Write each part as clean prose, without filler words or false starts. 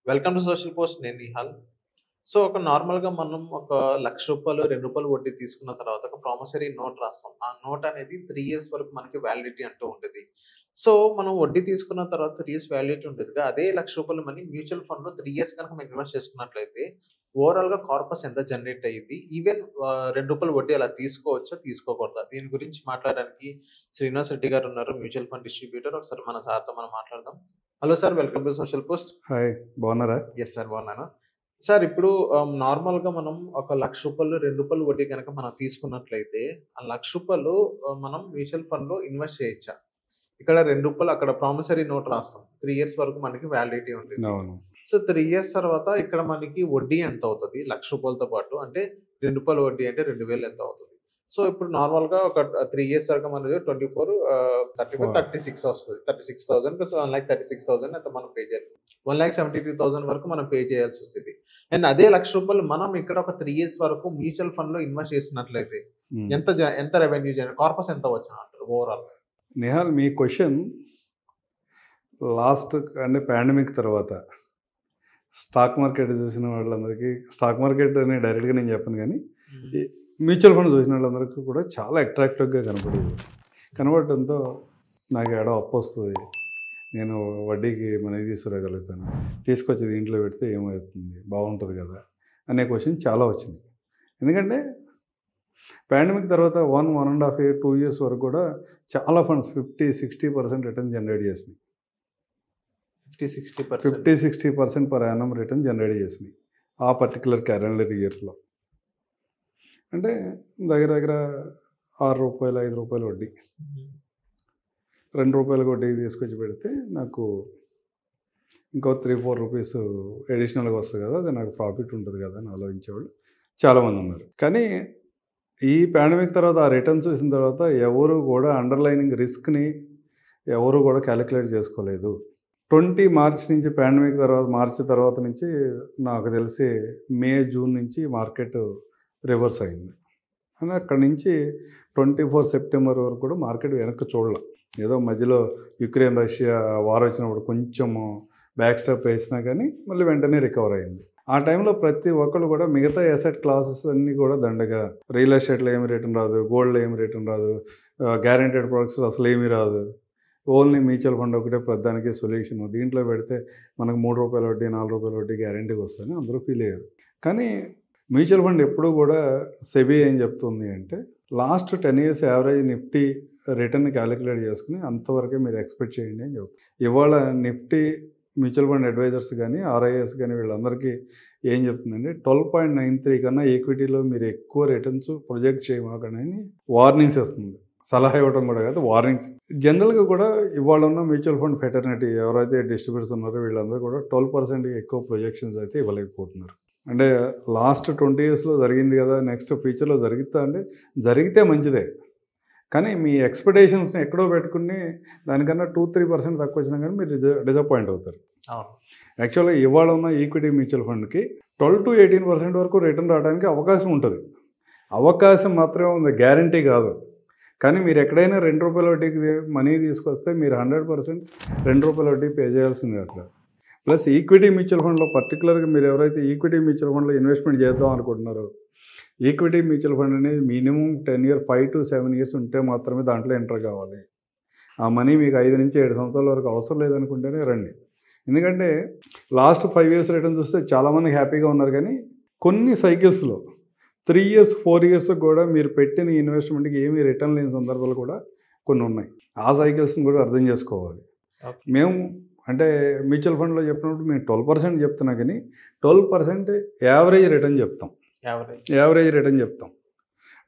Welcome to Social post. నేను Nihal. So, ఒక నార్మల్‌గా మనం ఒక రూ. 1,00,000, రూ. 2 వడ్డీ తీసుకున్న తర్వాత ఒక ప్రామిసరీ నోట్ రాస్తాం. ఆ నోట్ అనేది 3 ఇయర్స్ వరకు మనకి వాలిడిటీ అంటూ ఉంటది. సో, మనం వడ్డీ తీసుకున్న తర్వాత 3 ఇయర్స్ వాలిడిటీ ఉంటదిగా. అదే రూ. 1,00,000 మనీ మ్యూచువల్ ఫండ్‌లో 3 ఇయర్స్ గనక మనం ఇన్వెస్ట్ చేసుకున్నట్లయితే ఓవరాల్‌గా కార్పస్ ఎంత జనరేట్ అయ్యిద్ది? ఈవెన్ రూ. 2 వడ్డీ అలా తీసుకోవచ్చా? తీసుకోకూడదా? దీని గురించి మాట్లాడడానికి శ్రీనివాస్ రెడ్డి గారు ఉన్నారు. Mutual fund distributor. ఒకసారి మన సార్‌తో మనం మాట్లాడదాం. Hello sir. Welcome to Social Post. Hi, బాగున్నారా? Yes sir. బాగున్నాను. సార్ ఇప్పుడు నార్మల్‌గా మనం ఒక రూ. 1,00,000, రూ. 2 వడ్డీ గనక మనం తీసుకున్నట్లయితే, ఆ రూ. 1,00,000 మనం మ్యూచువల్ ఫండ్‌లో ఇన్వెస్ట్ చేయొచ్చా? ఇక్కడ రూ. 2 అక్కడ ప్రామిసరీ నోట్ రాస్తాం. 3 ఇయర్స్ వరకు మనకి వాలిడిటీ ఉంటుంది. అవును. సో, 3 ఇయర్స్ తర్వాత ఇక్కడ మనకి వడ్డీ ఎంత అవుతది? రూ. 1,00,000తో పాటు అంటే రూ. 2 వడ్డీ అంటే 2,000 ఎంత అవుతది? సో, ఇప్పుడు నార్మల్‌గా ఒక 3 ఇయర్స్ వరకు మనది 24 35 36 వస్తది. 36,000 ప్లస్ 1,36,000 ఎంత మనం పే చేయాలి. 1,72,000 వరకు మనం పే చేయాల్సొచ్చేది. అండ్ అదే రూ. 1,00,000 మనం ఇక్కడ ఒక 3 ఇయర్స్ వరకు మ్యూచువల్ ఫండ్‌లో ఇన్వెస్ట్ చేసినట్లయితే ఎంత రెవెన్యూ కార్పస్ ఎంత వచ్చనంటారు ఓవరాల్? నిహాల్, మీ క్వెషన్ లాస్ట్ అంటే పాండమిక్ తర్వాత స్టాక్ మార్కెట్ చూసిన వాళ్ళందరికీ, స్టాక్ మార్కెట్ అని డైరెక్ట్గా నేను చెప్పను కానీ ఈ మ్యూచువల్ ఫండ్ చూసిన వాళ్ళందరికీ కూడా చాలా అట్రాక్టివ్గా కనబడటంతో నాకు ఏడో అప్పు వస్తుంది, నేను వడ్డీకి మనీ తీసుకురాగలుగుతాను, తీసుకొచ్చి దీంట్లో పెడితే ఏమవుతుంది, బాగుంటుంది కదా అనే క్వశ్చన్ చాలా వచ్చింది. ఎందుకంటే పాండమిక్ తర్వాత 1.5 ఇయర్ 2 ఇయర్స్ వరకు కూడా చాలా ఫండ్స్ 50-60% రిటర్న్ జనరేట్ చేసినాయి. 50-60% పర్ యానం రిటర్న్ జనరేట్ చేసినాయి ఆ పర్టికులర్ క్యాలెండర్ ఇయర్లో. అంటే దగ్గర దగ్గర రూ. 6, రూ. 5 వడ్డీ, రూ. 2 వడ్డీ తీసుకొచ్చి పెడితే నాకు ఇంకో 3-4 రూపీస్ అడిషనల్గా వస్తుంది కదా, అది నాకు ప్రాఫిట్ ఉంటుంది కదా అని ఆలోచించేవాళ్ళు చాలామంది ఉన్నారు. కానీ ఈ పాండమిక్ తర్వాత ఆ రిటర్న్స్ చూసిన తర్వాత ఎవరు కూడా అండర్లైనింగ్ రిస్క్ని ఎవరు కూడా క్యాలిక్యులేట్ చేసుకోలేదు. 20 మార్చ్ నుంచి పాండమిక్ తర్వాత మార్చి తర్వాత నుంచి నాకు తెలిసి మే జూన్ నుంచి మార్కెట్ రివర్స్ అయింది. అని అక్కడి నుంచి 24 సెప్టెంబర్ వరకు కూడా మార్కెట్ వెనక్కి చూడలే. ఏదో మధ్యలో యుక్రెయిన్ రష్యా వార్ వచ్చినప్పుడు కొంచెము బ్యాక్ స్టెప్ వేసినా కానీ మళ్ళీ వెంటనే రికవర్ అయింది. ఆ టైంలో ప్రతి ఒక్కరు కూడా మిగతా అసెట్ క్లాసెస్ అన్నీ కూడా దండగా, రియల్ ఎస్టేట్లో ఏమి రిటర్న్ రాదు, గోల్డ్లో ఏమి రిటర్న్ రాదు, గ్యారెంటెడ్ ప్రొడక్ట్స్ అసలు ఏమీ రాదు, ఓన్లీ మ్యూచువల్ ఫండ్ ఒకటే ప్రధానికి సొల్యూషన్, దీంట్లో పెడితే మనకు రూ. 3 వడ్డీ, రూ. 4 వడ్డీ గ్యారెంటీగా వస్తుందని అందరూ ఫీల్ అయ్యారు. కానీ మ్యూచువల్ ఫండ్ ఎప్పుడూ కూడా సెబీ ఏం చెప్తుంది అంటే, last 10 years average Nifty return calculate చేసుకుని అంతవరకే మీరు ఎక్స్పెక్ట్ చేయండి అని చెప్తుంది. ఇవాళ నిఫ్టీ మ్యూచువల్ ఫండ్ అడ్వైజర్స్ కానీ ఆర్ఐఎస్ కానీ వీళ్ళందరికీ ఏం చెప్తుందంటే 12.93 కన్నా ఈక్విటీలో మీరు ఎక్కువ రిటర్న్స్ ప్రొజెక్ట్ చేయమాకని వార్నింగ్స్ ఇస్తుంది. సలహా ఇవ్వడం కూడా కాదు, వార్నింగ్స్. జనరల్గా కూడా ఇవాళ ఉన్న మ్యూచువల్ ఫండ్ ఫెటర్నిటీ ఎవరైతే డిస్ట్రిబ్యూటర్స్ ఉన్నారో వీళ్ళందరూ కూడా 12% ఎక్కువ ప్రొజెక్షన్స్ అయితే ఇవ్వలేకపోతున్నారు. అంటే లాస్ట్ 20 ఇయర్స్లో జరిగింది కదా, నెక్స్ట్ ఫ్యూచర్లో జరుగుతా అంటే జరిగితే మంచిదే, కానీ మీ ఎక్స్పెక్టేషన్స్ని ఎక్కడో పెట్టుకుని దానికన్నా 2-3% తక్కువ వచ్చినా కానీ మీరు డిసప్పాయింట్ అవుతారు. యాక్చువల్గా ఇవాళ ఉన్న ఈక్విటీ మ్యూచువల్ ఫండ్కి 12-18% వరకు రిటర్న్ రావడానికి అవకాశం ఉంటుంది. అవకాశం మాత్రమే ఉంది, గ్యారంటీ కాదు. కానీ మీరు ఎక్కడైనా రూ. 2 వడ్డీకి మనీ తీసుకొస్తే మీరు 100% రూ. 2 వడ్డీ పే చేయాల్సిందే అక్కడ. ప్లస్ ఈక్విటీ మ్యూచువల్ ఫండ్లో పర్టికులర్గా మీరు ఎవరైతే ఈక్విటీ మ్యూచువల్ ఫండ్లో ఇన్వెస్ట్మెంట్ చేద్దాం అనుకుంటున్నారో, ఈక్విటీ మ్యూచువల్ ఫండ్ అనేది మినిమం 10 ఇయర్ 5-7 ఇయర్స్ ఉంటే మాత్రమే దాంట్లో ఎంటర్ కావాలి. ఆ మనీ మీకు 5-7 సంవత్సరాల వరకు అవసరం లేదనుకుంటేనే రండి. ఎందుకంటే లాస్ట్ 5 ఇయర్స్ రిటర్న్ చూస్తే చాలామంది హ్యాపీగా ఉన్నారు, కానీ కొన్ని సైకిల్స్లో 3 ఇయర్స్ 4 ఇయర్స్ కూడా మీరు పెట్టిన ఇన్వెస్ట్మెంట్కి ఏమీ రిటర్న్ లేని సందర్భాలు కూడా కొన్ని ఉన్నాయి. ఆ సైకిల్స్ని కూడా అర్థం చేసుకోవాలి. మేము అంటే మ్యూచువల్ ఫండ్లో చెప్పినప్పుడు మేము 12% చెప్తున్నా, కానీ 12% యావరేజ్ రిటర్న్ చెప్తాం. యావరేజ్ రిటర్న్ చెప్తాం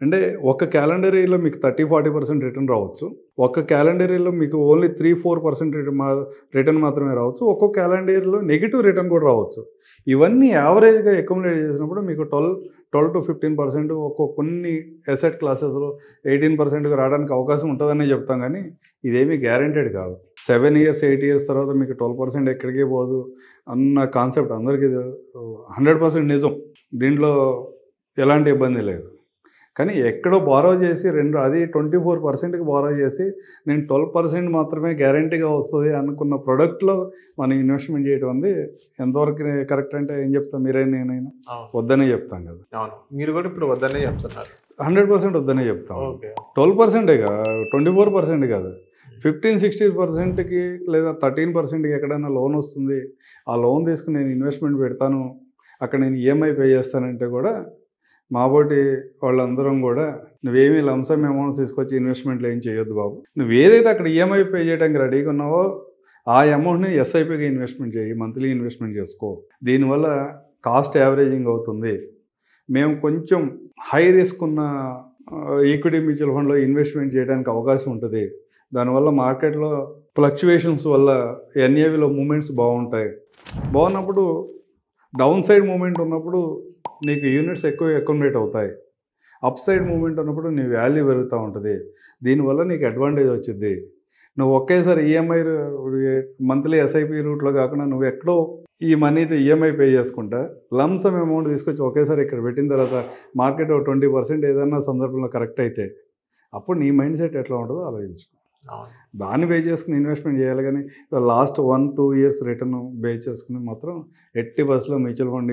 అంటే ఒక క్యాలెండర్ ఇయర్లో మీకు 30-40% రిటర్న్ రావచ్చు, ఒక క్యాలెండర్ ఇయర్లో మీకు ఓన్లీ 3-4% రిటర్న్ మాత్రమే రావచ్చు, ఒక్కొక్క క్యాలెండర్ ఇయర్లో నెగిటివ్ రిటర్న్ కూడా రావచ్చు. ఇవన్నీ యావరేజ్గా అక్యుములేట్ చేసినప్పుడు మీకు 12-15% కొన్ని అసెట్ క్లాసెస్లో 18% రావడానికి అవకాశం ఉంటుందనే చెప్తాం, కానీ ఇదేమీ గ్యారెంటెడ్ కాదు. 7 ఇయర్స్ 8 ఇయర్స్ తర్వాత మీకు 12% ఎక్కడికే పోదు అన్న కాన్సెప్ట్ అందరికీ 100% నిజం, దీంట్లో ఎలాంటి ఇబ్బంది లేదు. కానీ ఎక్కడో బారో చేసి అది 24%కి బారో చేసి నేను 12% మాత్రమే గ్యారంటీగా వస్తుంది అనుకున్న ప్రోడక్ట్లో మనం ఇన్వెస్ట్మెంట్ చేయడం ఉంది ఎంతవరకు కరెక్ట్ అంటే ఏం చెప్తాం మీరే నేనైనా వద్దనే చెప్తాం కదా. అవును, మీరు కూడా ఇప్పుడు వద్దనే చెప్తున్నారు. 100% వద్దనే చెప్తాం. ఓకే, 12%గా 24% కాదు, 15-16%కి లేదా 13%కి ఎక్కడైనా లోన్ వస్తుంది, ఆ లోన్ తీసుకుని నేను ఇన్వెస్ట్మెంట్ పెడతాను, అక్కడ నేను ఈఎంఐ పే చేస్తానంటే కూడా మాబోటి వాళ్ళందరం కూడా నువ్వేమీ లంసమ్ అమౌంట్స్ తీసుకొచ్చి ఇన్వెస్ట్మెంట్లు ఏం చేయొద్దు బాబు, నువ్వు ఏదైతే అక్కడ ఈఎంఐ పే చేయడానికి రెడీగా ఉన్నావో ఆ అమౌంట్ని ఎస్ఐపిగా ఇన్వెస్ట్మెంట్ చేయి, మంత్లీ ఇన్వెస్ట్మెంట్ చేసుకో, దీనివల్ల కాస్ట్ యావరేజింగ్ అవుతుంది. మేము కొంచెం హై రిస్క్ ఉన్న ఈక్విటీ మ్యూచువల్ ఫండ్లో ఇన్వెస్ట్మెంట్ చేయడానికి అవకాశం ఉంటుంది, దానివల్ల మార్కెట్లో ఫ్లక్చువేషన్స్ వల్ల ఎన్ఏవిలో మూమెంట్స్ బాగున్నప్పుడు డౌన్ సైడ్ మూమెంట్ ఉన్నప్పుడు నీకు యూనిట్స్ ఎక్కువ అకామిడేట్ అవుతాయి, అప్ సైడ్ మూమెంట్ ఉన్నప్పుడు నీ వాల్యూ పెరుగుతూ ఉంటుంది, దీనివల్ల నీకు అడ్వాంటేజ్ వచ్చింది. నువ్వు ఒకేసారి ఈఎంఐ మంత్లీ ఎస్ఐపి రూట్లో కాకుండా నువ్వు ఎక్కడో ఈ మనీతో ఈఎంఐ పే చేసుకుంటా లంసమ్ అమౌంట్ తీసుకొచ్చి ఒకేసారి ఇక్కడ పెట్టిన తర్వాత మార్కెట్ 20% ఏదన్నా సందర్భంలో కరెక్ట్ అయితే అప్పుడు నీ మైండ్ సెట్ ఎట్లా ఉంటుందో ఆలోచించుకో. దాన్ని బేస్ చేసుకుని ఇన్వెస్ట్మెంట్ చేయాలి, కానీ లాస్ట్ 1-2 ఇయర్స్ రిటర్న్ బేస్ చేసుకుని మాత్రం ఎట్టి బస్సులో మ్యూచువల్ ఫండ్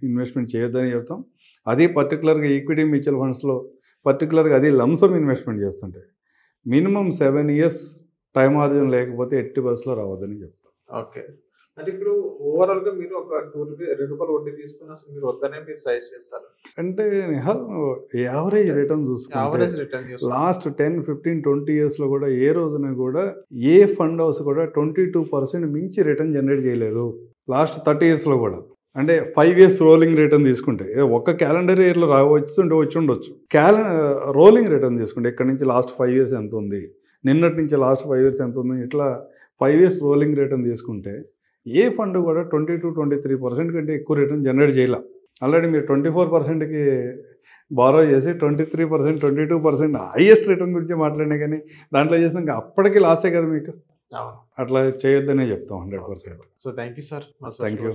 ఇన్వెస్ట్మెంట్ చేయొద్దని చెప్తాం. అది పర్టికులర్గా ఈక్విటీ మ్యూచువల్ ఫండ్స్లో పర్టికులర్గా అది లంసమ్ ఇన్వెస్ట్మెంట్ చేస్తుంటాయి. మినిమం 7 ఇయర్స్ టైం మార్జిన్ లేకపోతే ఎట్టి బస్సులో రావద్దని చెప్తాం. ఓకే, అంటే ఇప్పుడు ఓవరాల్గా మీరు ఒక ₹2 వడ్డీ తీసుకున్నా మీరు వద్దనే మీరు సజెస్ట్ చేస్తారు అంటే నిహాల్ యావరేజ్ రిటర్న్ చూసుకుంటే లాస్ట్ 10-15-20 ఇయర్స్లో కూడా ఏ రోజున కూడా ఏ ఫండ్ హౌస్ కూడా 22% మించి రిటర్న్ జనరేట్ చేయలేదు. లాస్ట్ 30 ఇయర్స్లో కూడా అంటే 5 ఇయర్స్ రోలింగ్ రిటర్న్ తీసుకుంటే ఒక్క క్యాలెండర్ ఇయర్లో వచ్చి ఉండొచ్చు. రోలింగ్ రిటర్న్ తీసుకుంటే ఇక్కడ నుంచి లాస్ట్ 5 ఇయర్స్ ఎంత ఉంది, నిన్నటి నుంచి లాస్ట్ 5 ఇయర్స్ ఎంత ఉంది, ఇట్లా 5 ఇయర్స్ రోలింగ్ రిటర్న్ తీసుకుంటే ఏ ఫండ్ కూడా 22-23% కంటే ఎక్కువ రిటర్న్ జనరేట్ చేయాల. ఆల్రెడీ మీరు 24%కి బారో చేసి 23%, 22% హైయెస్ట్ రిటర్న్ గురించి మాట్లాడినా కానీ దాంట్లో చేసినాక అప్పటికి లాసే కదా మీకు. అట్లా చేయొద్దనే చెప్తాం 100%. So thank you sir. Thank you.